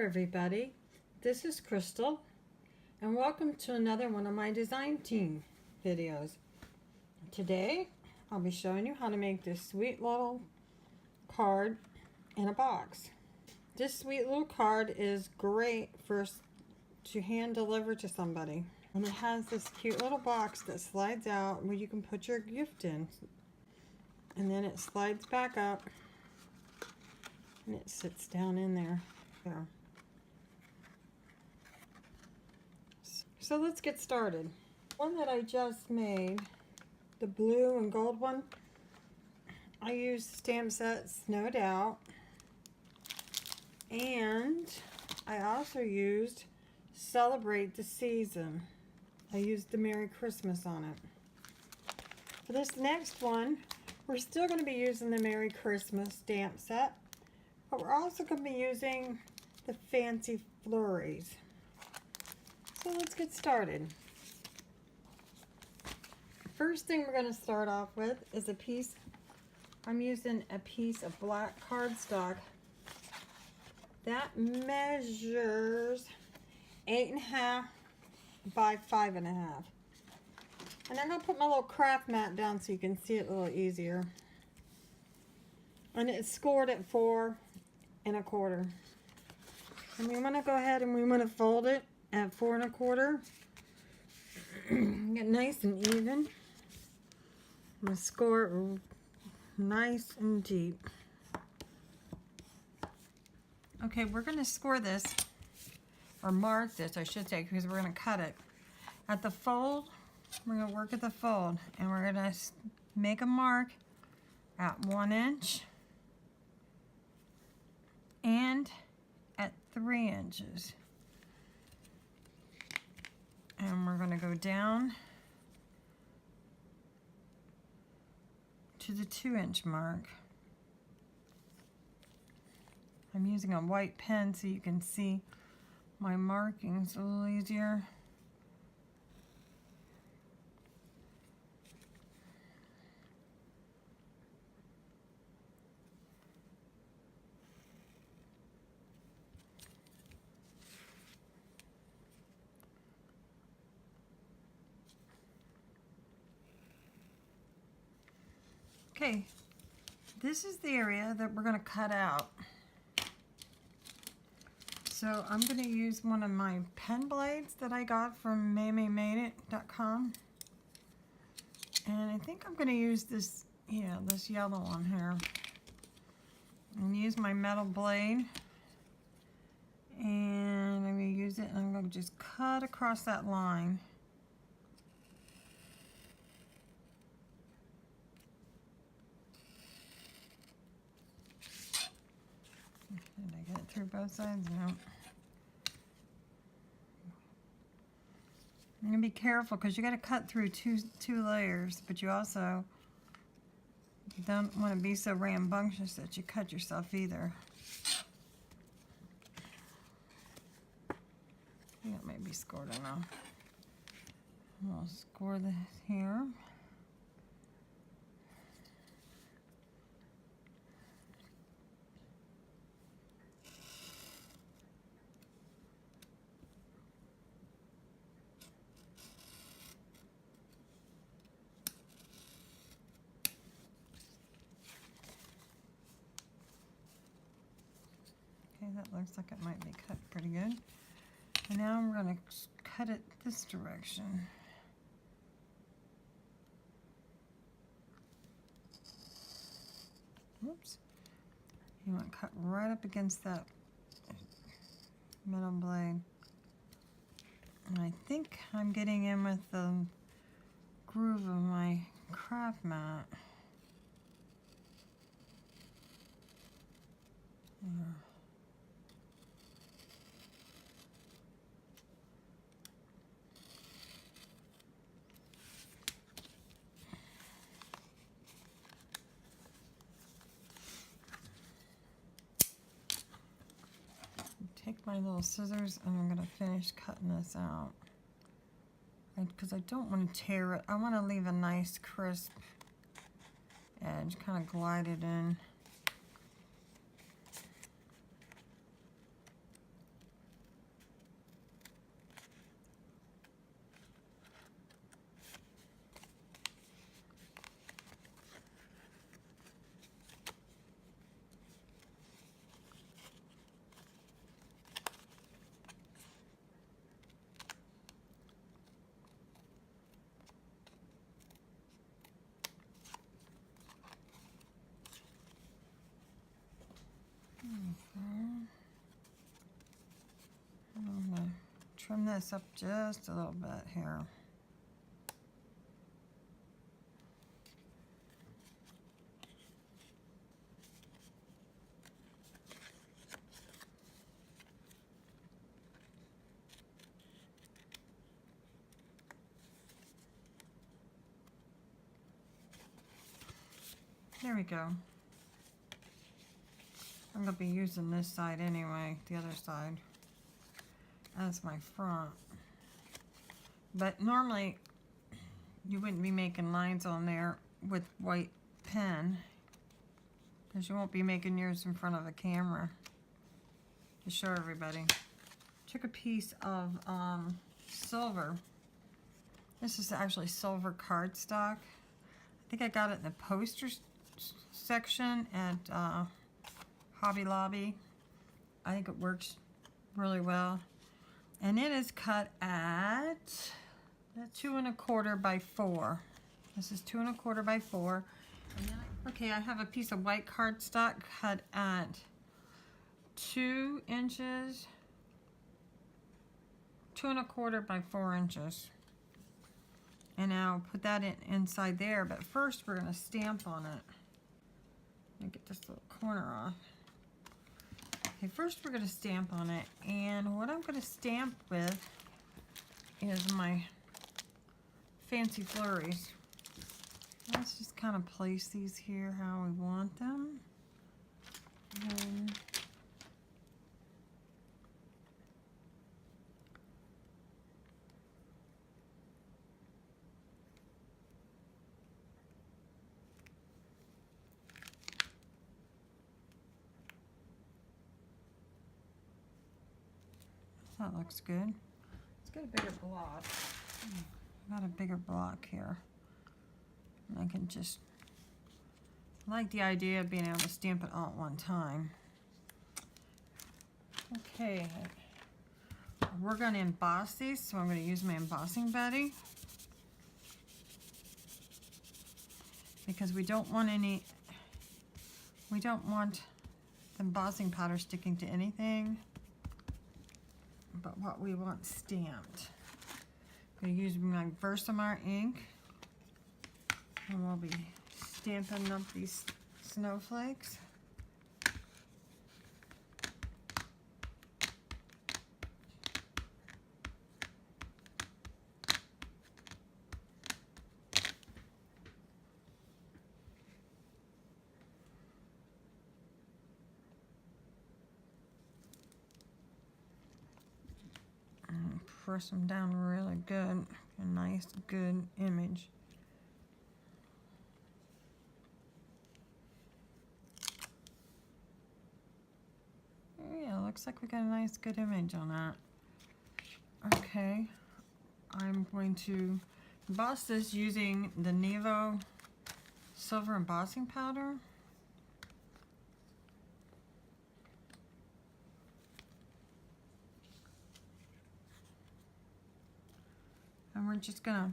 everybody, this is Crystal and welcome to another one of my design team videos. Today I'll be showing you how to make this sweet little card in a box. This sweet little card is great to hand deliver to somebody, and it has this cute little box that slides out where you can put your gift in, and then it slides back up and it sits down in there. So let's get started. One that I just made, the blue and gold one, I used stamp sets, no doubt, and I also used Celebrate the Season. I used the Merry Christmas on it. For this next one, we're still going to be using the Merry Christmas stamp set, but we're also going to be using the Fancy Flurries. So let's get started. First thing we're going to start off with is I'm using a piece of black cardstock that measures 8.5 by 5.5. And I'm going to put my little craft mat down so you can see it a little easier. And it's scored at 4 1/4. And we want to go ahead and we want to fold it at 4 1/4. Get nice and even. I'm going to score it nice and deep. Okay, we're going to score this, or mark this, I should say, because we're going to cut it. At the fold, we're going to work at the fold, and we're going to make a mark at 1 inch and at 3 inches. And we're going to go down to the 2-inch mark. I'm using a white pen so you can see my markings a little easier. Okay, this is the area that we're going to cut out. So I'm going to use one of my pen blades that I got from Maymaymadeit.com. And I think I'm going to use this, this yellow one here. And use my metal blade. And I'm going to use it and I'm going to just cut across that line. Did I get it through both sides? No. I'm going to be careful because you got to cut through two layers, but you also don't want to be so rambunctious that you cut yourself either. I think it might be scored enough. We'll score this here. Okay, that looks like it might be cut pretty good. And now I'm going to cut it this direction. Whoops. You want to cut right up against that metal blade. And I think I'm getting in with the groove of my craft mat. Yeah. Take my little scissors and I'm going to finish cutting this out. Because I don't want to tear it. I want to leave a nice crisp edge, kind of glide it in. trim this up just a little bit here. There we go. I'm going to be using this side anyway, the other side, as my front. But normally, you wouldn't be making lines on there with white pen, because you won't be making yours in front of a camera to show everybody. Took a piece of silver. This is actually silver cardstock. I think I got it in the posters section at Hobby Lobby. I think it works really well. And it is cut at 2 1/4 by 4. This is 2 1/4 by 4. And then okay, I have a piece of white cardstock cut at 2 inches, 2 1/4 by 4 inches. And I'll put that inside there, but first we're going to stamp on it. Let me get this little corner off. Okay, first we're going to stamp on it, and what I'm going to stamp with is my fancy flurries. Let's just kind of place these here how we want them. And that looks good. Let's get a bigger block. Got a bigger block here. And I can just, I like the idea of being able to stamp it all at one time. Okay, we're going to emboss these, so I'm going to use my embossing buddy. Because we don't want the embossing powder sticking to anything but what we want stamped. I'm going to use my Versamark ink, and we'll be stamping up these snowflakes. Press them down really good. A nice, good image. Yeah, looks like we got a nice, good image on that. Okay, I'm going to emboss this using the Nevo silver embossing powder. And we're just gonna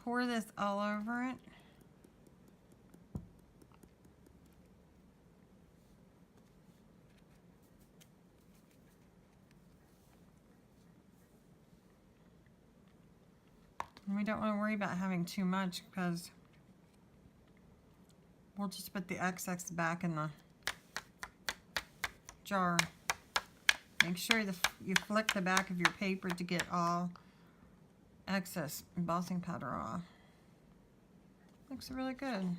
pour this all over it. And we don't want to worry about having too much, because we'll just put the excess back in the jar. Make sure you flick the back of your paper to get all excess embossing powder off. Looks really good.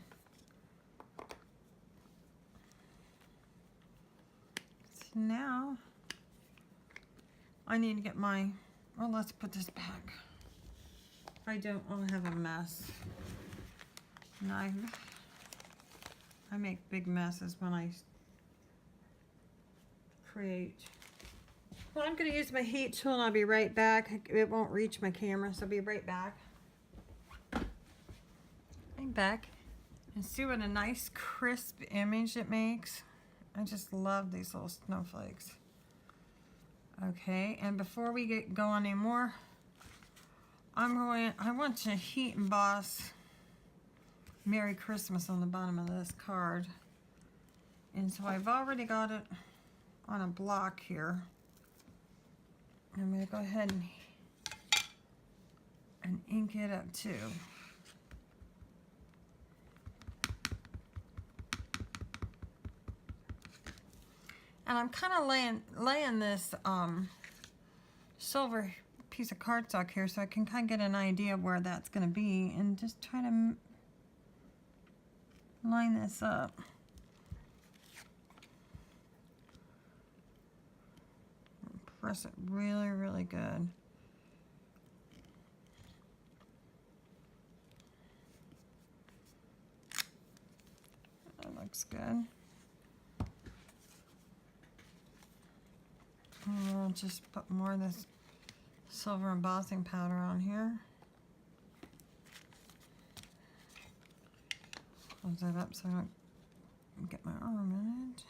So now I need to get my, well, let's put this back. I don't want to have a mess. Knife. I make big messes when I create. Well, I'm going to use my heat tool and I'll be right back. It won't reach my camera, so I'll be right back. I'm back. And see what a nice crisp image it makes. I just love these little snowflakes. Okay, and before we go on anymore, I want to heat emboss Merry Christmas on the bottom of this card. And so I've already got it on a block here. I'm going to go ahead and ink it up too. And I'm kind of laying this silver piece of cardstock here so I can kind of get an idea of where that's going to be and just try to line this up. Press it really, really good. That looks good. And I'll just put more of this silver embossing powder on here. Close that up so I don't get my arm in it.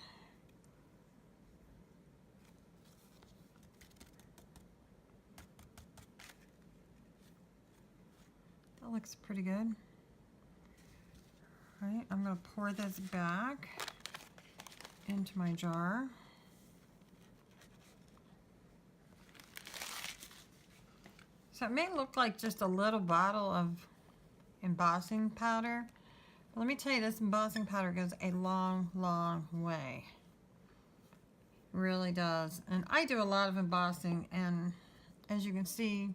That looks pretty good. All right, I'm going to pour this back into my jar. So it may look like just a little bottle of embossing powder. But let me tell you, this embossing powder goes a long, long way. It really does. And I do a lot of embossing, and as you can see,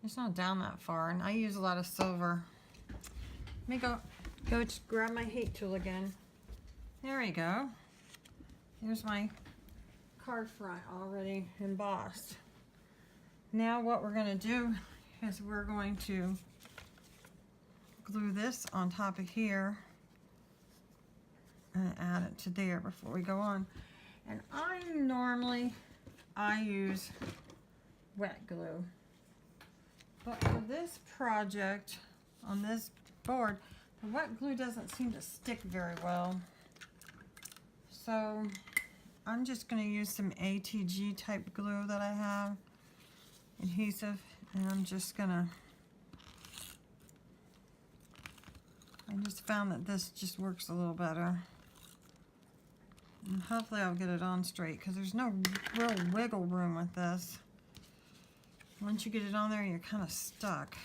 it's not down that far. And I use a lot of silver. Let me go grab my heat tool again. There we go. Here's my card front already embossed. Now what we're going to do is we're going to glue this on top of here and add it to there before we go on. And I use wet glue. But for this project on this board, the wet glue doesn't seem to stick very well. So I'm just going to use some ATG type glue that I have. Adhesive, and I'm just gonna, I just found that this just works a little better, and hopefully I'll get it on straight because there's no real wiggle room with this. Once you get it on there, you're kind of stuck.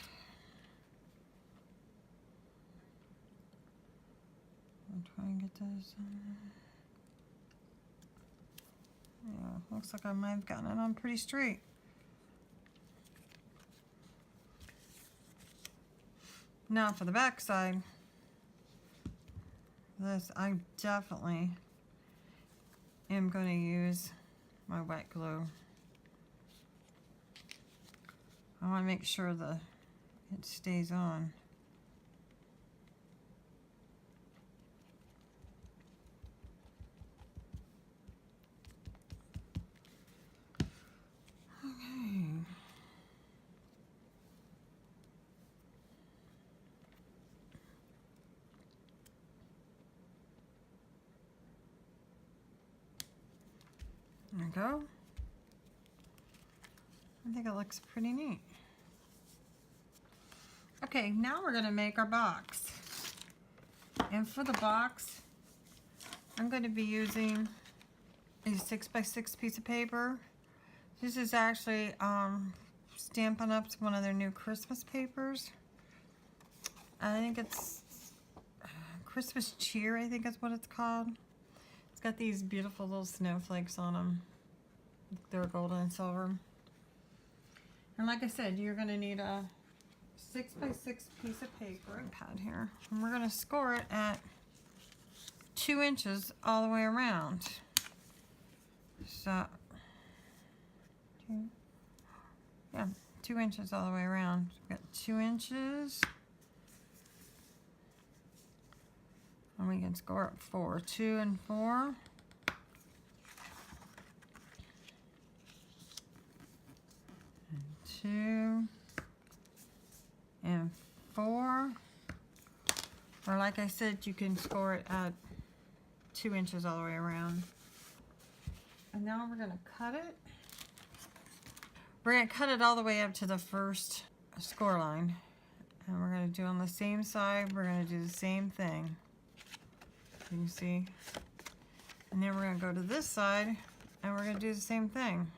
I'll try and get this on. Yeah, looks like I might have gotten it on pretty straight. Now for the back side, this I definitely am going to use my wet glue. I want to make sure it stays on. There we go. I think it looks pretty neat. Okay, now we're going to make our box. And for the box, I'm going to be using a 6x6 piece of paper. This is actually Stampin' Up's one of their new Christmas papers. I think it's Christmas Cheer, I think is what it's called. It's got these beautiful little snowflakes on them. They're golden and silver. And like I said, you're going to need a 6x6 piece of paper pad here. And we're going to score it at 2 inches all the way around. So, 2 inches all the way around. We've got 2 inches. And we can score up 4. 2 and 4. And 2 and 4. Or like I said, you can score it at 2 inches all the way around. And now we're going to cut it. We're going to cut it all the way up to the first score line. And we're going to do on the same side, we're going to do the same thing. You can see. And then we're going to go to this side and we're going to do the same thing.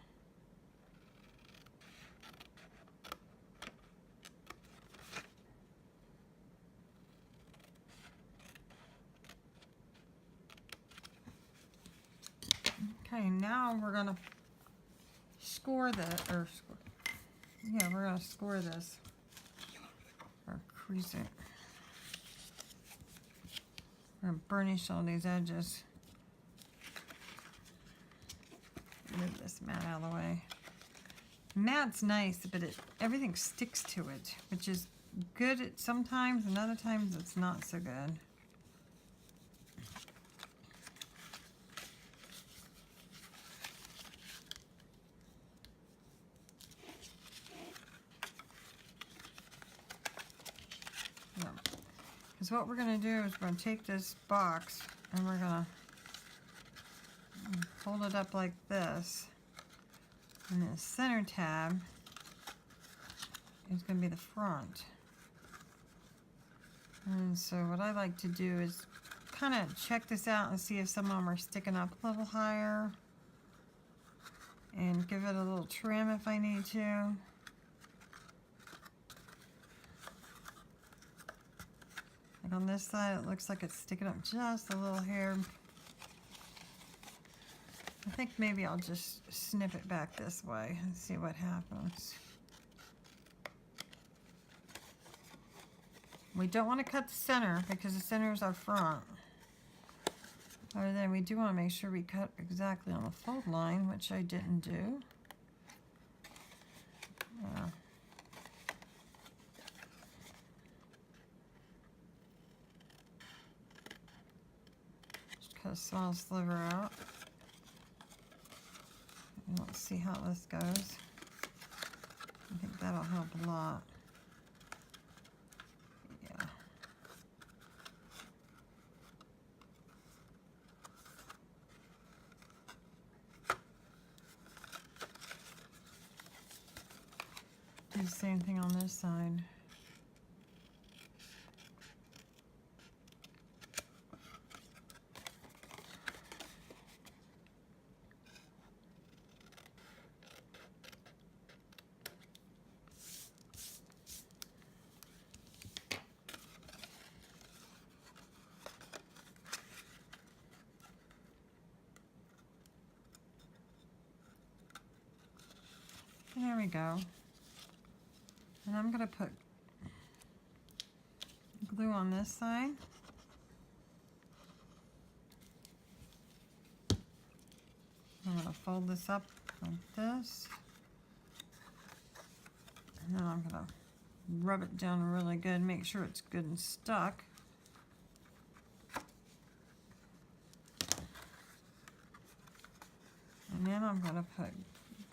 Okay, now we're gonna score we're gonna score this, or crease it. We're gonna burnish all these edges. Move this mat out of the way. Mat's nice, but everything sticks to it, which is good at sometimes, and other times it's not so good. Because what we're going to do is we're going to take this box and we're going to hold it up like this. And the center tab is going to be the front. And so what I like to do is kind of check this out and see if some of them are sticking up a little higher. And give it a little trim if I need to. Like on this side, it looks like it's sticking up just a little hair. I think maybe I'll just snip it back this way and see what happens. We don't want to cut the center because the center is our front. Other than we do want to make sure we cut exactly on the fold line, which I didn't do. Just cut a small sliver out. And let's see how this goes. I think that'll help a lot. Yeah. Do the same thing on this side. There we go. And I'm going to put glue on this side. I'm going to fold this up like this. And then I'm going to rub it down really good, make sure it's good and stuck. And then I'm going to put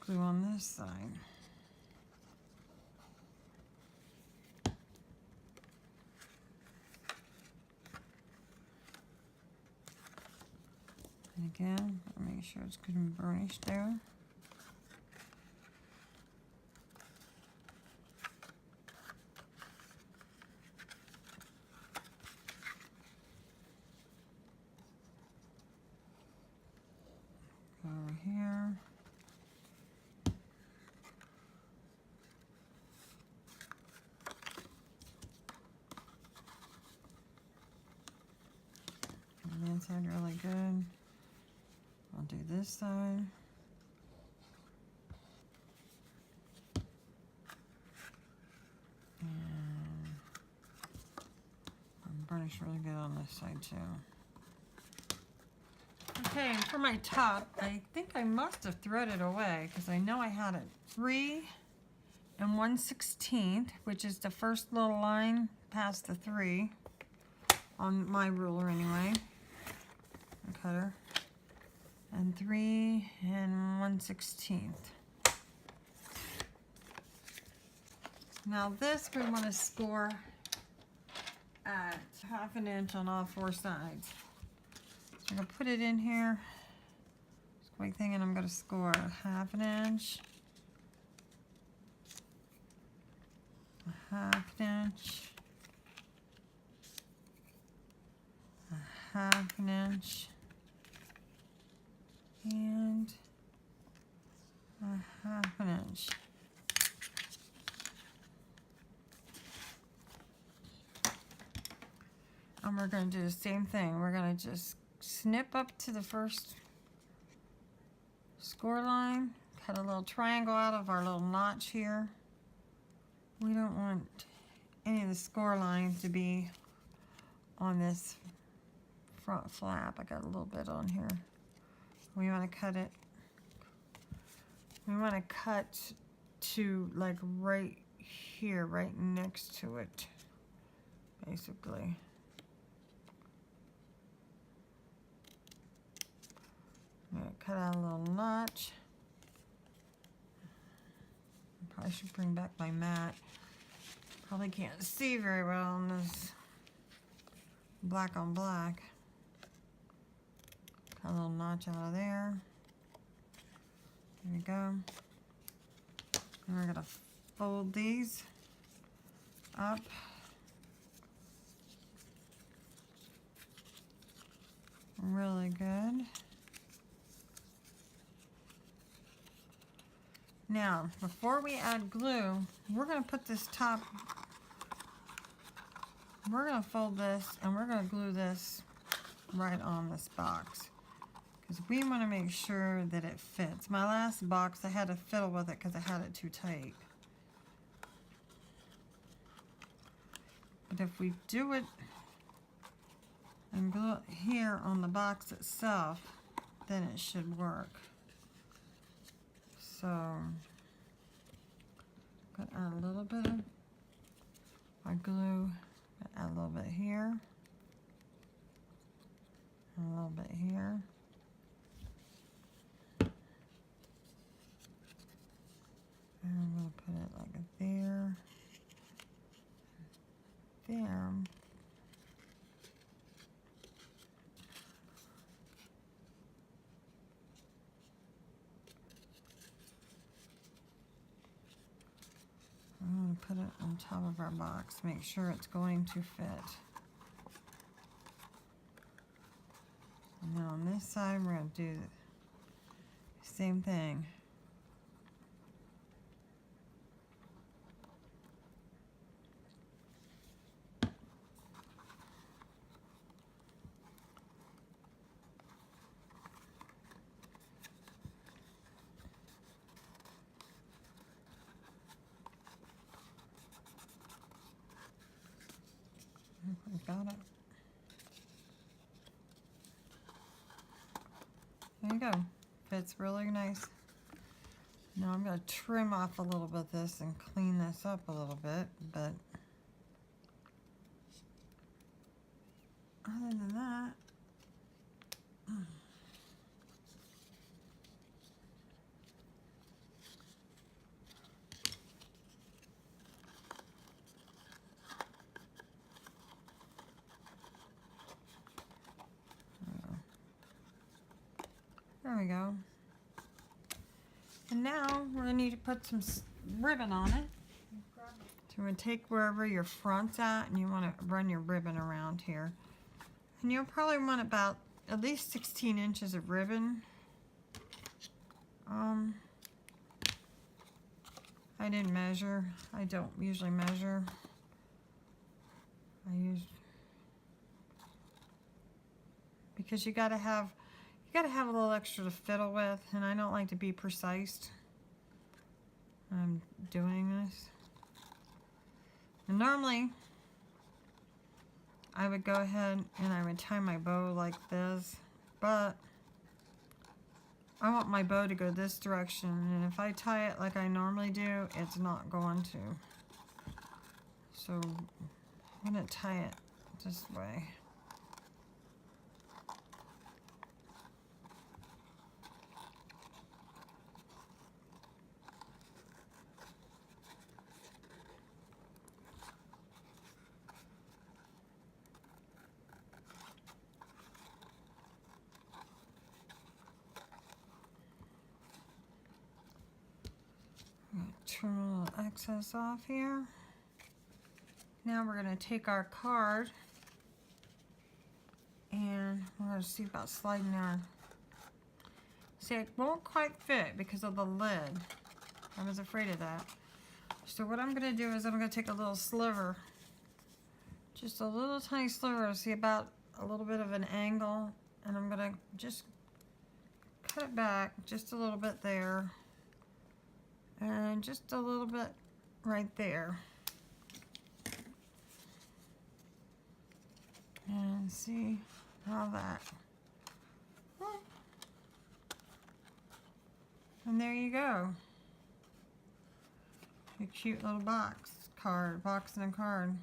glue on this side. And again, make sure it's good and burnished there. Go over here. And the inside really good. I'll do this side. And I'll burnish really good on this side too. Okay, and for my top, I think I must have threaded away because I know I had it 3 1/16, which is the first little line past the 3 on my ruler anyway, the cutter, and 3 1/16. Now this we want to score at 1/2 inch on all 4 sides. I'm going to put it in here, squeak thing, and I'm going to score 1/2 inch, 1/2 inch, 1/2 inch, and 1/2 inch. And we're going to do the same thing. We're going to just snip up to the first score line, cut a little triangle out of our little notch here. We don't want any of the score line to be on this front flap. I got a little bit on here. We want to cut it. We want to cut to like right here, right next to it, basically. I'm going to cut out a little notch. Probably should bring back my mat. Probably can't see very well on this black on black. Cut a little notch out of there. There we go. And we're going to fold these up. Really good. Now, before we add glue, we're going to put this top, we're going to fold this and we're going to glue this right on this box. Because we want to make sure that it fits. My last box, I had to fiddle with it because I had it too tight. But if we do it and glue it here on the box itself, then it should work. So, I'm going to add a little bit of my glue, add a little bit here, and a little bit here. And I'm going to put it like there, there. I'm going to put it on top of our box, make sure it's going to fit. And then on this side, we're going to do the same thing. Got it. There you go. Fits really nice. Now I'm going to trim off a little bit of this and clean this up a little bit, but other than that, there we go. And now we're going to need to put some ribbon on it. So we're going to take wherever your front's at and you want to run your ribbon around here. And you'll probably want about at least 16 inches of ribbon. I didn't measure. I don't usually measure. Because you gotta have a little extra to fiddle with, and I don't like to be precise when I'm doing this. And normally, I would go ahead and I would tie my bow like this, but I want my bow to go this direction, and if I tie it like I normally do, it's not going to. So I'm going to tie it this way. Trim a little excess off here. Now we're going to take our card and we're going to see about sliding our... See, it won't quite fit because of the lid. I was afraid of that. So what I'm going to do is I'm going to take a little sliver, just a little tiny sliver, see about a little bit of an angle, and I'm going to just cut it back just a little bit there. And just a little bit right there. And see how that. And there you go. A cute little box and a card.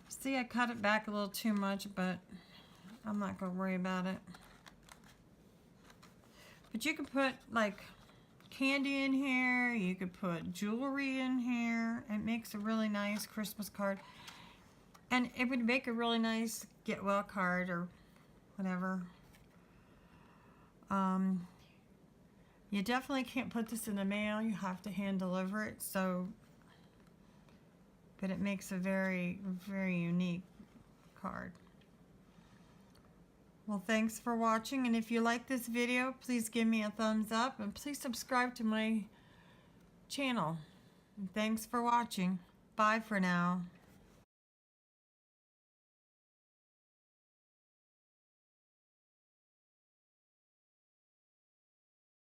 See, I cut it back a little too much, but I'm not going to worry about it. But you could put like candy in here. You could put jewelry in here. It makes a really nice Christmas card. And it would make a really nice get well card or whatever. You definitely can't put this in the mail. You have to hand deliver it. But it makes a very, very unique card. Well, thanks for watching. And if you like this video, please give me a thumbs up. And please subscribe to my channel. And thanks for watching. Bye for now.